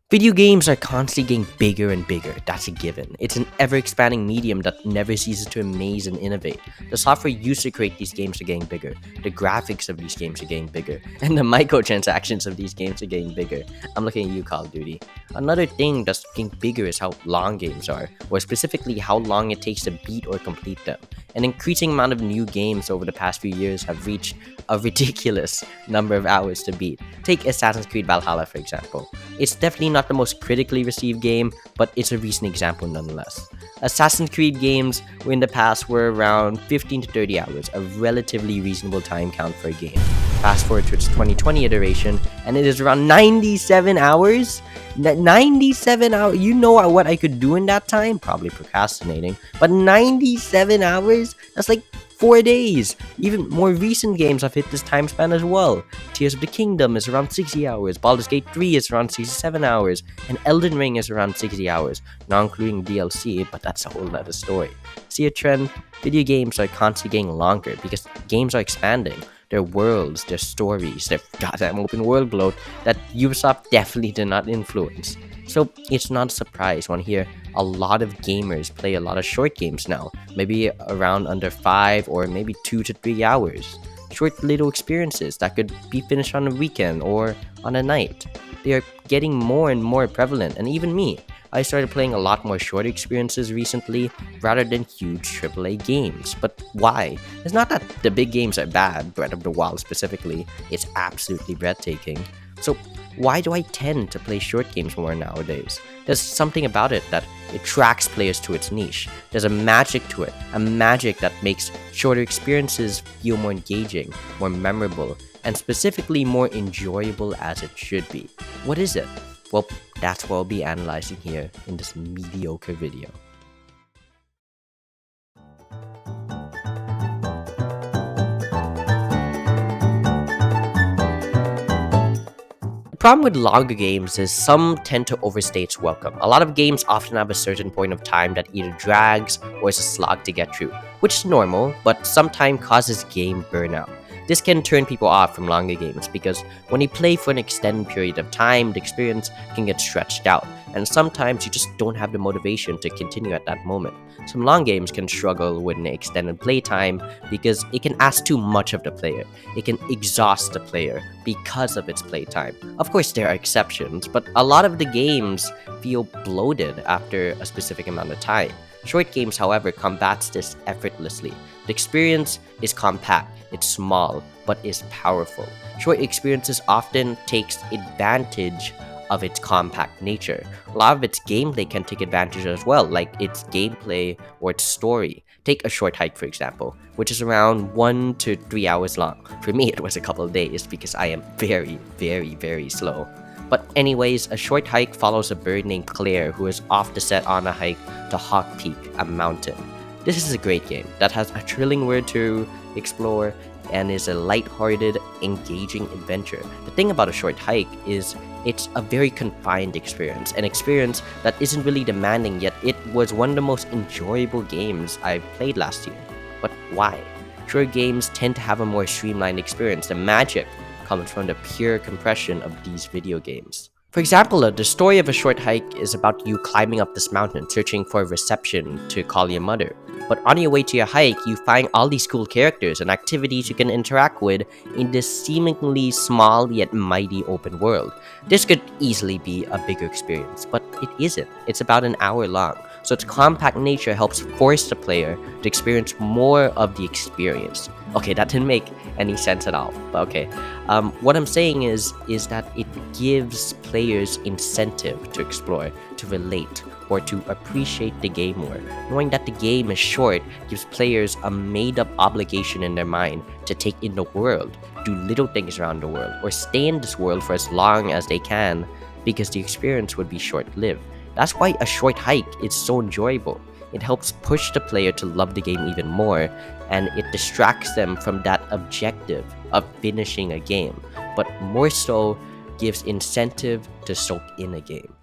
Video games are constantly getting bigger and bigger, that's a given. It's an ever-expanding medium that never ceases to amaze and innovate. The software used to create these games are getting bigger, the graphics of these games are getting bigger, and the microtransactions of these games are getting bigger. I'm looking at you, Call of Duty. Another thing that's getting bigger is how long games are, or specifically how long it takes to beat or complete them. An increasing amount of new games over the past few years have reached a ridiculous number of hours to beat. Take Assassin's Creed Valhalla, for example. It's definitely not the most critically received game, but it's a recent example nonetheless. Assassin's Creed games in the past were around 15 to 30 hours, a relatively reasonable time count for a game. Fast forward to its 2020 iteration, and it is around 97 hours? 97 hours? You know what I could do in that time? Probably procrastinating. But 97 hours? That's like 4 days. Even more recent games have hit this time span as well. Tears of the Kingdom is around 60 hours, Baldur's Gate 3 is around 67 hours, and Elden Ring is around 60 hours, not including DLC, but that's a whole other story. See a trend? Video games are constantly getting longer because games are expanding. Their worlds, their stories, their goddamn open world bloat that Ubisoft definitely did not influence. So it's not a surprise when I hear a lot of gamers play a lot of short games now, maybe around under 5 or maybe 2 to 3 hours. Short little experiences that could be finished on a weekend or on a night. They are getting more and more prevalent, and even me. I started playing a lot more short experiences recently rather than huge AAA games. But why? It's not that the big games are bad, Breath of the Wild specifically. It's absolutely breathtaking. So why do I tend to play short games more nowadays? There's something about it that attracts players to its niche. There's a magic to it, a magic that makes shorter experiences feel more engaging, more memorable, and specifically more enjoyable as it should be. What is it? Well, that's what I'll be analyzing here in this mediocre video. The problem with longer games is some tend to overstay its welcome. A lot of games often have a certain point of time that either drags or is a slog to get through, which is normal, but sometimes causes game burnout. This can turn people off from longer games because when you play for an extended period of time, the experience can get stretched out, and sometimes you just don't have the motivation to continue at that moment. Some long games can struggle with an extended playtime because it can ask too much of the player. It can exhaust the player because of its playtime. Of course, there are exceptions, but a lot of the games feel bloated after a specific amount of time. Short games, however, combats this effortlessly. The experience is compact, it's small, but is powerful. Short experiences often takes advantage of its compact nature. A lot of its gameplay can take advantage as well, like its gameplay or its story. Take a short hike, for example, which is around 1 to 3 hours long. For me, it was a couple of days because I am very, very, very slow. But anyways, a short hike follows a bird named Claire who is off to set on a hike to Hawk Peak, a mountain. This is a great game that has a thrilling world to explore and is a light-hearted, engaging adventure. The thing about a short hike is it's a very confined experience, an experience that isn't really demanding, yet it was one of the most enjoyable games I've played last year. But why? Short games tend to have a more streamlined experience. The magic comes from the pure compression of these video games. For example, the story of a short hike is about you climbing up this mountain, searching for a reception to call your mother. But on your way to your hike, you find all these cool characters and activities you can interact with in this seemingly small yet mighty open world. This could easily be a bigger experience, but it isn't. It's about an hour long, so its compact nature helps force the player to experience more of the experience. Okay, that didn't make any sense at all, but okay. What I'm saying is that it gives players incentive to explore, to relate, or to appreciate the game more. Knowing that the game is short gives players a made-up obligation in their mind to take in the world, do little things around the world, or stay in this world for as long as they can because the experience would be short-lived. That's why a short hike is so enjoyable. It helps push the player to love the game even more, and it distracts them from that objective of finishing a game, but more so gives incentive to soak in a game.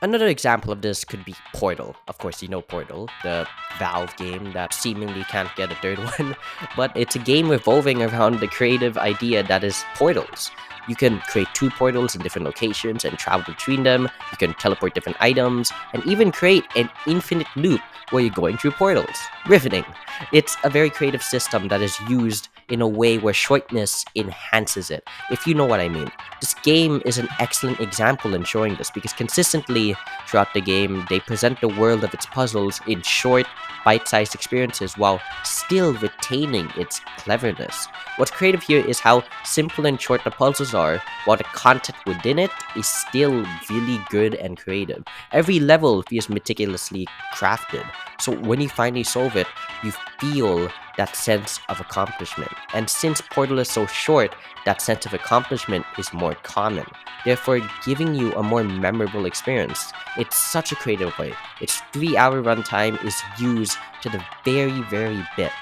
Another example of this could be Portal. Of course, you know Portal, the Valve game that seemingly can't get a third one, but it's a game revolving around the creative idea that is portals. You can create 2 portals in different locations and travel between them. You can teleport different items and even create an infinite loop where you're going through portals. Riveting. It's a very creative system that is used in a way where shortness enhances it, if you know what I mean. This game is an excellent example in showing this because consistently throughout the game, they present the world of its puzzles in short, bite-sized experiences while still retaining its cleverness. What's creative here is how simple and short the puzzles are, while the content within it is still really good and creative. Every level feels meticulously crafted, so when you finally solve it, you feel that sense of accomplishment. And since Portal is so short, that sense of accomplishment is more common, therefore giving you a more memorable experience. It's such a creative way. Its 3-hour runtime is used to the very bit.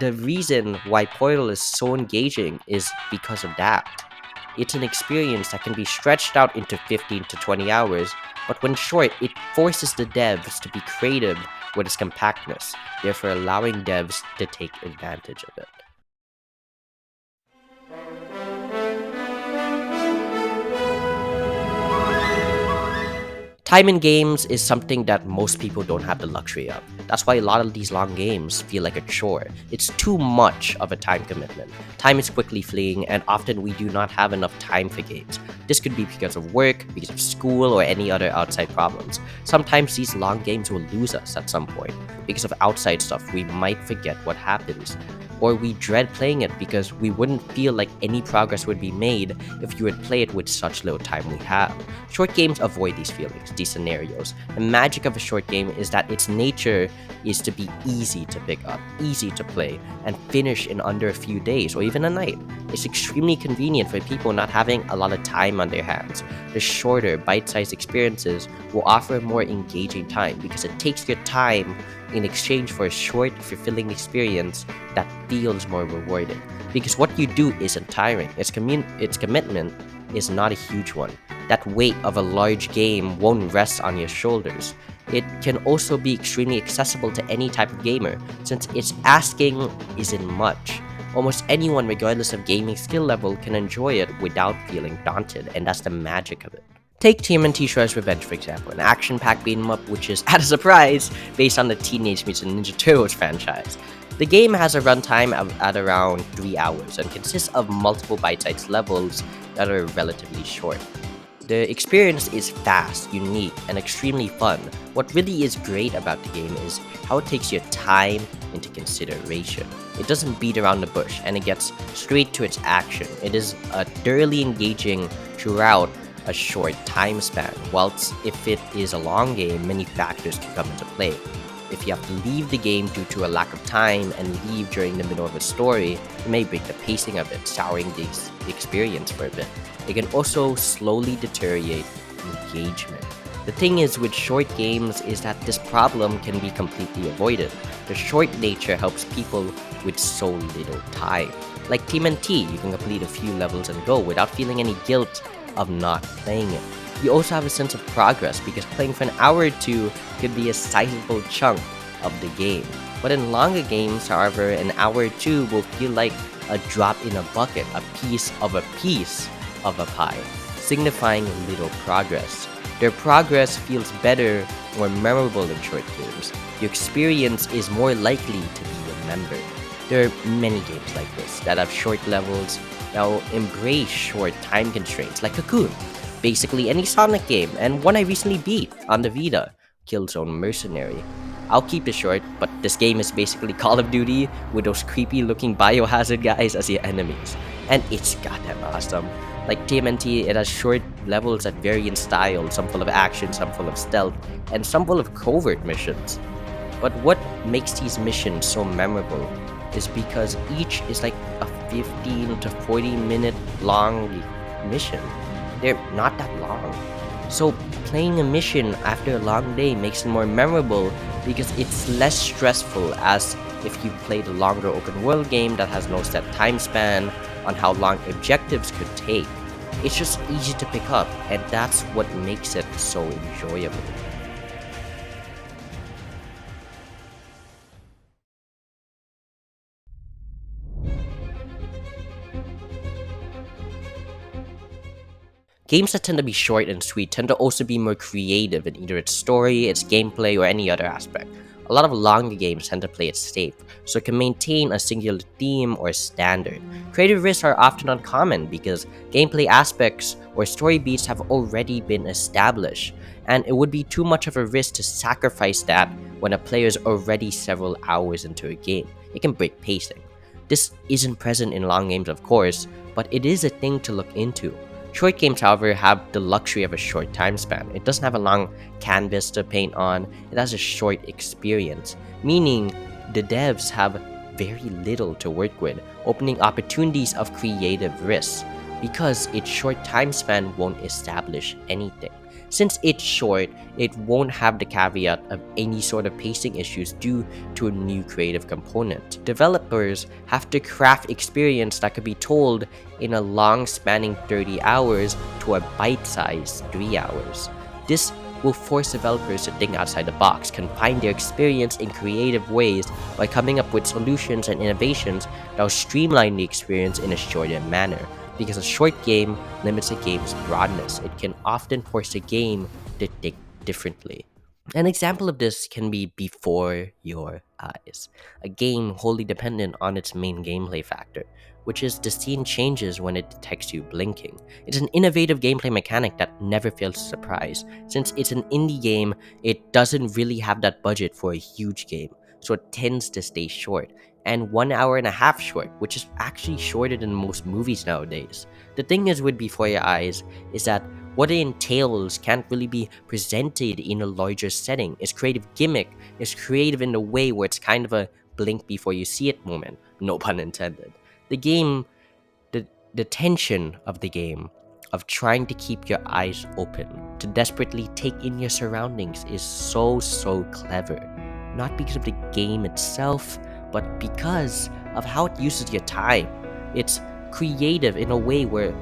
The reason why Portal is so engaging is because of that. It's an experience that can be stretched out into 15 to 20 hours, but when short, it forces the devs to be creative with its compactness, therefore allowing devs to take advantage of it. Time in games is something that most people don't have the luxury of. That's why a lot of these long games feel like a chore. It's too much of a time commitment. Time is quickly fleeing, and often we do not have enough time for games. This could be because of work, because of school, or any other outside problems. Sometimes these long games will lose us at some point. Because of outside stuff, we might forget what happens. Or we dread playing it because we wouldn't feel like any progress would be made if you would play it with such little time we have. Short games avoid these feelings, these scenarios. The magic of a short game is that its nature is to be easy to pick up, easy to play, and finish in under a few days or even a night. It's extremely convenient for people not having a lot of time on their hands. The shorter, bite-sized experiences will offer a more engaging time because it takes your time in exchange for a short, fulfilling experience that feels more rewarding. Because what you do isn't tiring, its commitment is not a huge one. That weight of a large game won't rest on your shoulders. It can also be extremely accessible to any type of gamer, since its asking isn't much. Almost anyone, regardless of gaming skill level, can enjoy it without feeling daunted, and that's the magic of it. Take TMNT Shredder's Revenge, for example, an action-packed beat-em-up which is, at a surprise, based on the Teenage Mutant Ninja Turtles franchise. The game has a runtime at around 3 hours and consists of multiple bite-sized levels that are relatively short. The experience is fast, unique, and extremely fun. What really is great about the game is how it takes your time into consideration. It doesn't beat around the bush, and it gets straight to its action. It is thoroughly engaging throughout a short time span, whilst if it is a long game, many factors can come into play. If you have to leave the game due to a lack of time and leave during the middle of a story, it may break the pacing of it, souring the experience for a bit. It can also slowly deteriorate engagement. The thing is with short games is that this problem can be completely avoided. The short nature helps people with so little time. Like TMNT, you can complete a few levels and go without feeling any guilt of not playing it. You also have a sense of progress because playing for an hour or two could be a sizable chunk of the game. But in longer games, however, an hour or two will feel like a drop in a bucket, a piece of a pie, signifying little progress. Their progress feels better, more memorable in short games. Your experience is more likely to be remembered. There are many games like this that have short levels that will embrace short time constraints, like Cocoon, basically any Sonic game, and one I recently beat on the Vita, Killzone Mercenary. I'll keep it short, but this game is basically Call of Duty with those creepy looking biohazard guys as your enemies, and it's goddamn awesome. Like TMNT, it has short levels that vary in style, some full of action, some full of stealth, and some full of covert missions. But what makes these missions so memorable is because each is like a 15 to 40 minute long mission. They're not that long. So playing a mission after a long day makes it more memorable because it's less stressful as if you played a longer open world game that has no set time span on how long objectives could take. It's just easy to pick up, and that's what makes it so enjoyable. Games that tend to be short and sweet tend to also be more creative in either its story, its gameplay, or any other aspect. A lot of longer games tend to play it safe, so it can maintain a singular theme or standard. Creative risks are often uncommon because gameplay aspects or story beats have already been established, and it would be too much of a risk to sacrifice that when a player is already several hours into a game. It can break pacing. This isn't present in long games, of course, but it is a thing to look into. Short games, however, have the luxury of a short time span. It doesn't have a long canvas to paint on, it has a short experience, meaning the devs have very little to work with, opening opportunities of creative risks. Because its short time span won't establish anything. Since it's short, it won't have the caveat of any sort of pacing issues due to a new creative component. Developers have to craft experience that could be told in a long spanning 30 hours to a bite-sized 3 hours. This will force developers to think outside the box, confine their experience in creative ways by coming up with solutions and innovations that will streamline the experience in a shorter manner. Because a short game limits a game's broadness, it can often force a game to think differently. An example of this can be Before Your Eyes, a game wholly dependent on its main gameplay factor, which is the scene changes when it detects you blinking. It's an innovative gameplay mechanic that never fails to surprise. Since it's an indie game, it doesn't really have that budget for a huge game, so it tends to stay short, and 1 hour and a half short, which is actually shorter than most movies nowadays. The thing is with Before Your Eyes is that what it entails can't really be presented in a larger setting. Its creative gimmick is creative in the way where it's kind of a blink before you see it moment, no pun intended. The game, the tension of the game, of trying to keep your eyes open, to desperately take in your surroundings is so clever. Not because of the game itself, but because of how it uses your time. It's creative in a way where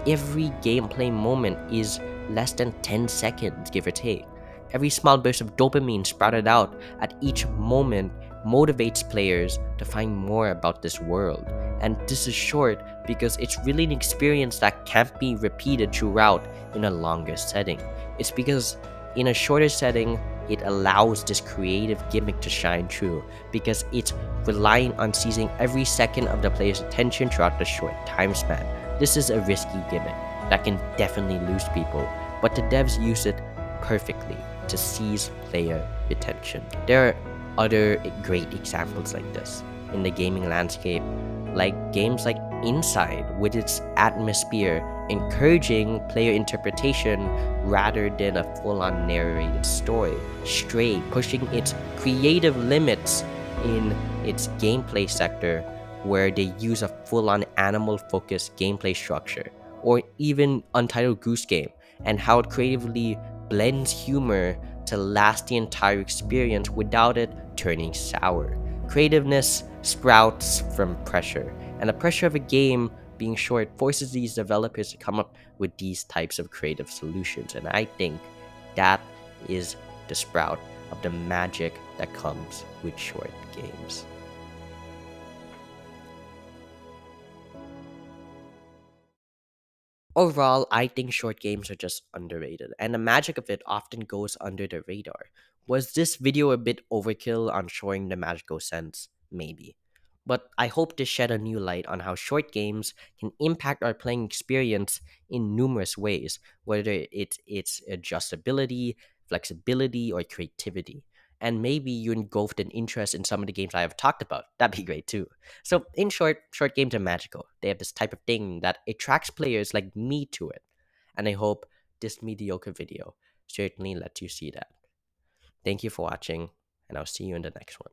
every gameplay moment is less than 10 seconds, give or take. Every small burst of dopamine sprouted out at each moment motivates players to find more about this world. And this is short because it's really an experience that can't be repeated throughout in a longer setting. It's because in a shorter setting, it allows this creative gimmick to shine through because it's relying on seizing every second of the player's attention throughout the short time span. This is a risky gimmick that can definitely lose people, but the devs use it perfectly to seize player attention. There are other great examples like this in the gaming landscape, like games like Inside, with its atmosphere encouraging player interpretation rather than a full-on narrated story. Stray, pushing its creative limits in its gameplay sector, where they use a full-on animal-focused gameplay structure. Or even Untitled Goose Game, and how it creatively blends humor to last the entire experience without it turning sour. Creativeness sprouts from pressure, and the pressure of a game being short forces these developers to come up with these types of creative solutions, and I think that is the sprout of the magic that comes with short games. Overall, I think short games are just underrated, and the magic of it often goes under the radar. Was this video a bit overkill on showing the magical sense? Maybe. But I hope to shed a new light on how short games can impact our playing experience in numerous ways, whether it's its adjustability, flexibility, or creativity. And maybe you engulfed an interest in some of the games I have talked about. That'd be great too. So, in short, short games are magical. They have this type of thing that attracts players like me to it. And I hope this mediocre video certainly lets you see that. Thank you for watching, and I'll see you in the next one.